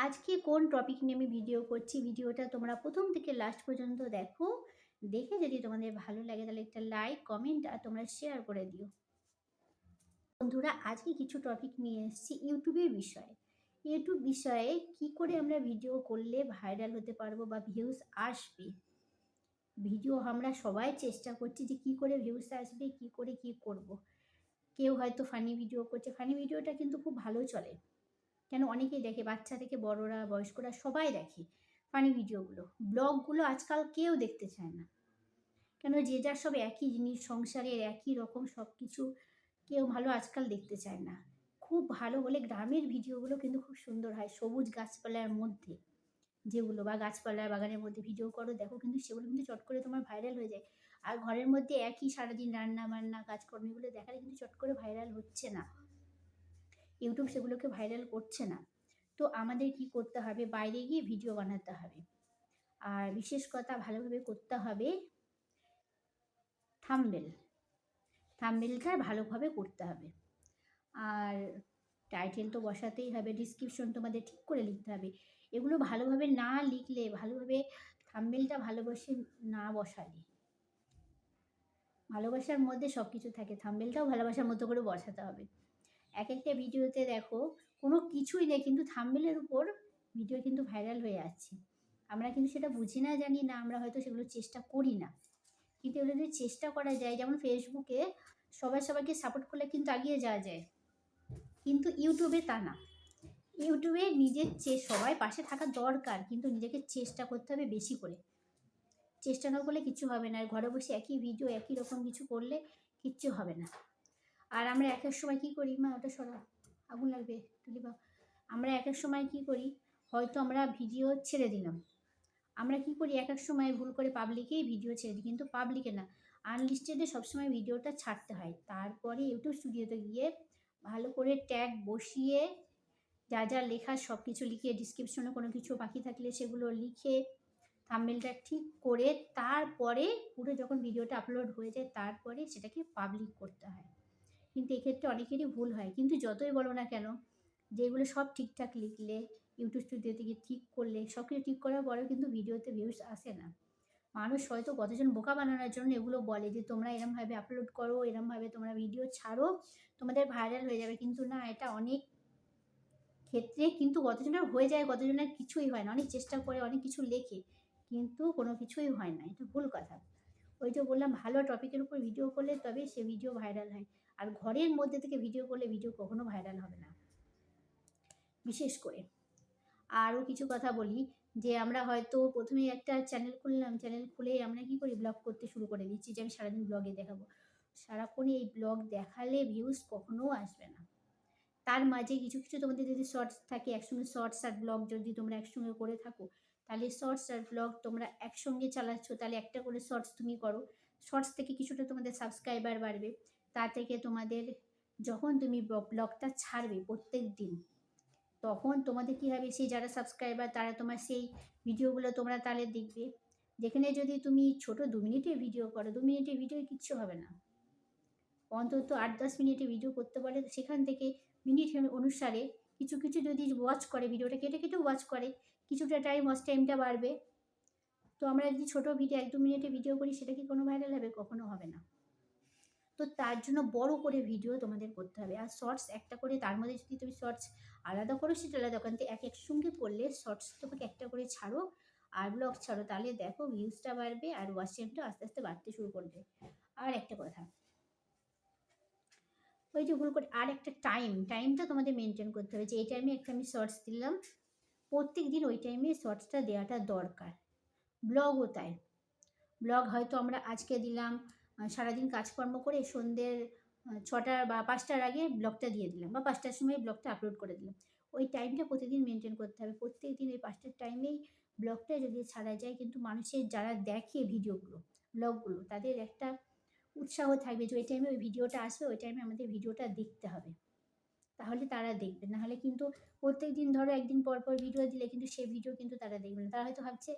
আজকে কোন টপিক নিয়ে আমি ভিডিও করছি, ভিডিওটা তোমরা প্রথম থেকে লাস্ট পর্যন্ত দেখো। দেখে যদি তোমাদের ভালো লাগে তাহলে একটা লাইক, কমেন্ট আর তোমরা শেয়ার করে দিও। বন্ধুরা, আজকে কিছু টপিক নিয়ে এসেছি ইউটিউবের বিষয়ে। ইউটিউব বিষয়ে কি করে আমরা ভিডিও করলে ভাইরাল হতে পারবো বা ভিউজ আসবে। ভিডিও আমরা সবাই চেষ্টা করছি যে কি করে ভিউজ আসবে, কি করে কি করব। কেউ হয়তো ফানি ভিডিও করছে, ফানি ভিডিওটা কিন্তু খুব ভালো চলে। কেন অনেকেই দেখে, বাচ্চা থেকে বড়রা, বয়স্করা সবাই দেখে ফানি ভিডিওগুলো। ব্লগগুলো আজকাল কেউ দেখতে চায় না। কেন যে যার সব একই জিনিস, সংসারের একই রকম সব কিছু কেউ ভালো আজকাল দেখতে চায় না। খুব ভালো হলে গ্রামের ভিডিওগুলো কিন্তু খুব সুন্দর হয়, সবুজ গাছপালার মধ্যে যেগুলো, বা গাছপালা বাগানের মধ্যে ভিডিও করো, দেখো কিন্তু সেগুলো কিন্তু চট করে তোমার ভাইরাল হয়ে যায়। আর ঘরের মধ্যে একই সারাদিন রান্না বান্না কাজকর্ম এগুলো দেখালে কিন্তু চট করে ভাইরাল হচ্ছে না। ইউটিউব সেগুলোকে ভাইরাল করছে না। তো আমাদের কি করতে হবে, বাইরে গিয়ে ভিডিও বানাতে হবে। আর বিশেষ কথা ভালোভাবে করতে হবে থাম্বনেল, থাম্বনেলটা ভালোভাবে করতে হবে। আর টাইটেল তো বসাতেই হবে, ডিসক্রিপশন তোমাদের ঠিক করে লিখতে হবে। এগুলো ভালোভাবে না লিখলে, ভালোভাবে থাম্বনেলটা ভালোবাসে না বসালে, ভালোবাসার মধ্যে সব কিছু থাকে, থাম্বনেলটাও ভালোবাসার মতো করে বসাতে হবে। এক একটা ভিডিওতে দেখো কোনো কিছুই নেই, কিন্তু থাম্বনেলের উপর ভিডিও কিন্তু ভাইরাল হয়ে যাচ্ছে। আমরা কিন্তু সেটা বুঝি না, জানি না, আমরা হয়তো সেগুলো চেষ্টা করি না। কিন্তু এগুলো যদি চেষ্টা করা যায়, যেমন ফেসবুকে সবাই সবাইকে সাপোর্ট করলে কিন্তু এগিয়ে যাওয়া যায়, কিন্তু ইউটিউবে তা না। ইউটিউবে নিজের সবাই পাশে থাকা দরকার, কিন্তু নিজেকে চেষ্টা করতে হবে বেশি করে। চেষ্টা না করলে কিছু হবে না। আর ঘরে বসে একই ভিডিও একই রকম কিছু করলে কিচ্ছু হবে না। আর আমরা এক এক সময় কী করি, মা ওটা সরাও, আগুন লাগবে, তুলি বা। আমরা এক এক সময় কী করি, হয়তো আমরা ভিডিও ছেড়ে দিলাম, আমরা কি করি এক এক সময় ভুল করে পাবলিকেই ভিডিও ছেড়ে দিই, কিন্তু পাবলিকে না, আনলিস্টেডে সবসময় ভিডিওটা ছাড়তে হয়। তারপরে ইউটিউব স্টুডিওতে গিয়ে ভালো করে ট্যাগ বসিয়ে যা যা লেখা সব কিছু লিখে, ডিসক্রিপশনে কোনো কিছু বাকি থাকলে সেগুলো লিখে, থাম্বনেলটা ঠিক করে, তারপরে পুরো যখন ভিডিওটা আপলোড হয়ে যায় তারপরে সেটাকে পাবলিক করতে হয়। কিন্তু এক্ষেত্রে অনেকেরই ভুল হয়। কিন্তু যতই বলো না কেন, যেগুলো সব ঠিকঠাক লিখলে, ইউটিউব স্টুডিও থেকে ঠিক করলে, সব কিছু ঠিক করার পরেও কিন্তু ভিডিওতে ভিউজ আসে না। মানুষ হয়তো কতজন বোকা বানানোর জন্য এগুলো বলে যে তোমরা এরমভাবে আপলোড করো, এরমভাবে তোমরা ভিডিও ছাড়ো, তোমাদের ভাইরাল হয়ে যাবে। কিন্তু না, এটা অনেক ক্ষেত্রে কিন্তু কতজনের হয়ে যায়, কতজনের কিছুই হয় না। অনেক চেষ্টা করে, অনেক কিছু লেখে, কিন্তু কোনো কিছুই হয় না। এটা ভুল কথা। ওই যে বললাম, ভালো টপিকের উপর ভিডিও করলে তবে সে ভিডিও ভাইরাল হয়। আর ঘরের মধ্যে থেকে ভিডিও করলে ভিডিও কখনো ভাইরাল হবে না। বিশেষ করে আরও কিছু কথা বলি, যে আমরা হয়তো প্রথমেই একটা চ্যানেল খুললাম, চ্যানেল খুলেই আমরা কী করি, ব্লগ করতে শুরু করে দিচ্ছি যে আমি সারাদিন ব্লগে দেখাবো। সারাক্ষণ এই ব্লগ দেখালে ভিউজ কখনো আসবে না। তার মাঝে কিছু কিছু তোমাদের যদি শর্টস থাকে, একসঙ্গে শর্টস আর ব্লগ যদি তোমরা একসঙ্গে করে থাকো, তাহলে শর্টস আর ব্লগ তোমরা একসঙ্গে চালাচ্ছ, তাহলে একটা করে শর্টস তুমি করো। শর্টস থেকে কিছুটা তোমাদের সাবস্ক্রাইবার বাড়বে। তা থেকে তোমাদের যখন তুমি ব্লগটা ছাড়বে প্রত্যেক দিন, তখন তোমাদের কী হবে, সেই যারা সাবস্ক্রাইবার তারা তোমার সেই ভিডিওগুলো তোমরা তাহলে দেখবে। যেখানে যদি তুমি ছোট 2 মিনিটের ভিডিও করো, 2 মিনিটের ভিডিও কিচ্ছু হবে না। অন্তত 8-10 মিনিটের ভিডিও করতে পারে, সেখান থেকে মিনিট অনুসারে কিছু কিছু যদি ওয়াচ করে, ভিডিওটা কেটে কেটে ওয়াচ করে, কিছুটা টাইম ওয়াচ টাইমটা বাড়বে। তো আমরা যদি ছোটো ভিডিও 1-2 মিনিটের ভিডিও করি, সেটা কি কোনো ভাইরাল হবে? কখনো হবে না। তো তার জন্য বড় করে ভিডিও তোমাদের করতে হবে। আর শর্টস একটা করে, তার মধ্যে যদি তুমি শর্টস আলাদা করো সেটা আলাদা, ওখান থেকে একসঙ্গে করলে শর্টস তোমাকে একটা করে ছাড়ো আর ব্লগ ছাড়ো, তাহলে দেখো ভিউজটা বাড়বে আর ওয়াচ টাইমটা আস্তে আস্তে বাড়তে শুরু করবে। আর একটা কথা, ওই যে ভুল করে আর একটা টাইমটা তোমাদের মেনটেন করতে হবে, যে এই টাইমে একটা আমি শর্টস দিলাম, প্রত্যেক দিন ওই টাইমে শর্টসটা দেওয়াটা দরকার। ব্লগও তাই। ব্লগ হয়তো আমরা আজকে দিলাম, সারাদিন কাজকর্ম করে সন্ধ্যের 6টা বা 5টার আগে ব্লগটা দিয়ে দিলাম, বা 5টার সময় ব্লগটা আপলোড করে দিলাম। ওই টাইমটা প্রতিদিন মেনটেন করতে হবে। প্রত্যেক দিন ওই 5টার টাইমেই ব্লগটা যদি ছাড়া যায়, কিন্তু মানুষের যারা দেখে ভিডিওগুলো, ব্লগগুলো, তাদের একটা উৎসাহ থাকবে যে ওই টাইমে ওই ভিডিওটা আসবে, ওই টাইমে আমাদের ভিডিওটা দেখতে হবে। তাহলে তারা দেখবে। নাহলে কিন্তু প্রত্যেকদিন ধরো একদিন পর পর ভিডিও দিলে কিন্তু সেই ভিডিও কিন্তু তারা দেখবে না। তারা হয়তো ভাবছে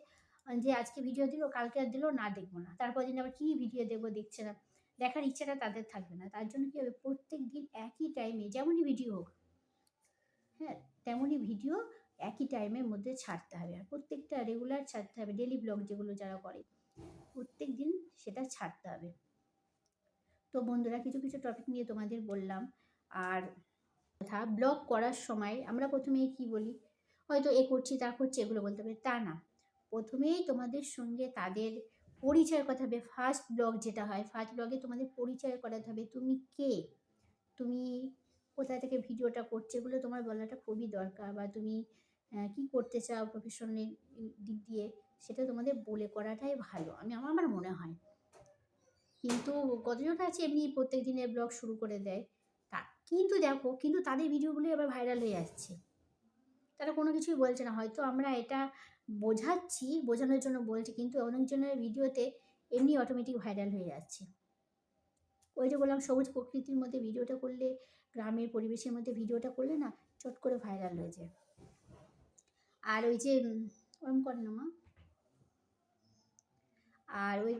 যে আজকে ভিডিও দিল, কালকে আর দিল না, দেখবো না। তারপর দিন আবার কী ভিডিও দেবো, দেখছে না। দেখার ইচ্ছাটা তাদের থাকবে না। তার জন্য কী হবে, প্রত্যেক দিন একই টাইমে যেমনই ভিডিও হোক, হ্যাঁ, তেমনই ভিডিও একই টাইমের মধ্যে ছাড়তে হবে, আর প্রত্যেকটা রেগুলার ছাড়তে হবে। ডেলি ব্লগ যেগুলো যারা করে প্রত্যেক দিন সেটা ছাড়তে হবে। তো বন্ধুরা, কিছু কিছু টপিক নিয়ে তোমাদের বললাম। আর কথা, ব্লগ করার সময় আমরা প্রথমেই কি বলি, হয়তো এ করছি তা করছি এগুলো বলতে হবে, তা না। প্রথমেই তোমাদের সঙ্গে তাদের পরিচয় কথা হবে। ফার্স্ট ব্লগ যেটা হয়, ফার্স্ট ব্লগে তোমাদের পরিচয় করাতে হবে। তুমি কে, তুমি কোথা থেকে ভিডিওটা করছো, এগুলো তোমার বলাটা খুবই দরকার। বা তুমি কি করতে চাও প্রফেশনাল দিক দিয়ে, সেটা তোমাদের বলে করাটাই ভালো, আমার মনে হয়। কিন্তু কতজন আছে এমনি প্রত্যেক দিনের ব্লগ শুরু করে দেয়, তা কিন্তু দেখো, কিন্তু তাদের ভিডিওগুলো আবার ভাইরাল হয়ে যাচ্ছে। তারা কোনো কিছুই বলছে না, হয়তো আমরা এটা বোঝাচ্ছি, বোঝানোর জন্য বলছি, কিন্তু অনেকজনের ভিডিওতে এমনি অটোমেটিক ভাইরাল হয়ে যাচ্ছে। ওই যে বললাম, সবুজ প্রকৃতির মধ্যে ভিডিওটা করলে, গ্রামের পরিবেশের মধ্যে ভিডিওটা করলে না, চট করে ভাইরাল হয়ে যায়। আর ওই যে ওরম করে না মা, আর ওই